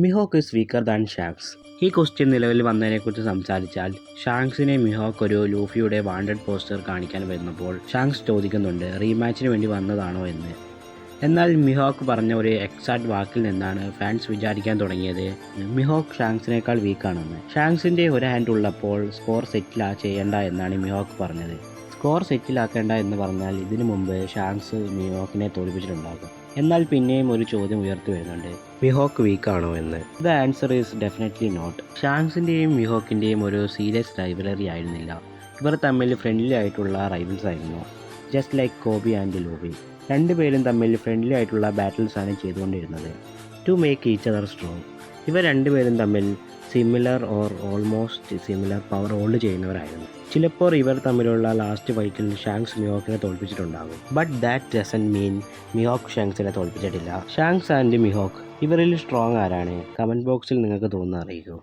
മിഹോക്ക് is weaker than Shanks. ഈ question നിലവിൽ വന്നതിനെക്കുറിച്ച് സംസാരിച്ചാൽ ഷാങ്ക്സിനെ മിഹോക്ക് ഒരു ലൂഫിയുടെ വാണ്ടഡ് പോസ്റ്റർ കാണിക്കാൻ വരുന്നപ്പോൾ ഷാങ്ക്സ് ചോദിക്കുന്നുണ്ട് റീമാച്ചിന് വേണ്ടി വന്നതാണോ എന്ന്. എന്നാൽ മിഹോക്ക് പറഞ്ഞ ഒരു എക്സാക്ട് വാക്കിൽ നിന്നാണ് ഫാൻസ് വിചാരിക്കാൻ തുടങ്ങിയത് മിഹോക്ക് ഷാങ്ക്സിനേക്കാൾ വീക്കാണെന്ന്. ഷാങ്ക്സിൻ്റെ ഒരു ഹാൻഡ് ഉള്ളപ്പോൾ സ്കോർ സെറ്റിൽ ചെയ്യേണ്ട എന്നാണ് മിഹോക്ക് പറഞ്ഞത്. സ്കോർ സെറ്റിലാക്കേണ്ട എന്ന് പറഞ്ഞാൽ ഇതിനു മുമ്പ് ഷാങ്ക്സ് മിഹോക്കിനെ തോൽപ്പിച്ചിട്ടുണ്ടാകും. എന്നാൽ പിന്നെയും ഒരു ചോദ്യം ഉയർത്തി വരുന്നുണ്ട്, മിഹോക്ക് വീക്കാണോ എന്ന്. The answer is definitely not. ഷാങ്ക്സിൻ്റെയും മിഹോക്കിൻ്റെയും ഒരു സീരിയസ് റൈവലറി ആയിരുന്നില്ല. ഇവർ തമ്മിൽ ഫ്രണ്ട്ലി ആയിട്ടുള്ള റൈവൽസ് ആയിരുന്നു, just like Koby and Luffy. രണ്ടുപേരും തമ്മിൽ ഫ്രണ്ട്ലി ആയിട്ടുള്ള ബാറ്റിൽസാണ് ചെയ്തുകൊണ്ടിരുന്നത് to make each other strong. ഇവർ രണ്ടുപേരും തമ്മിൽ similar or almost similar power hold ചെയ്യുന്നവരായിരുന്നു. ചിലപ്പോൾ ഇവർ തമ്മിലുള്ള ലാസ്റ്റ് ഫൈറ്റിൽ ഷാങ്ക്സ് മിഹോക്കിനെ തോൽപ്പിച്ചിട്ടുണ്ടാകും. But that doesn't mean Mihawk ഷാങ്ക്സിനെ തോൽപ്പിച്ചിട്ടില്ല. ഷാങ്ക്സ് ആൻഡ് മിഹോക്ക് ഇവരിൽ സ്ട്രോങ് ആരാണ്? കമൻറ്റ് ബോക്സിൽ നിങ്ങൾക്ക് തോന്നുന്നത് അറിയിക്കൂ.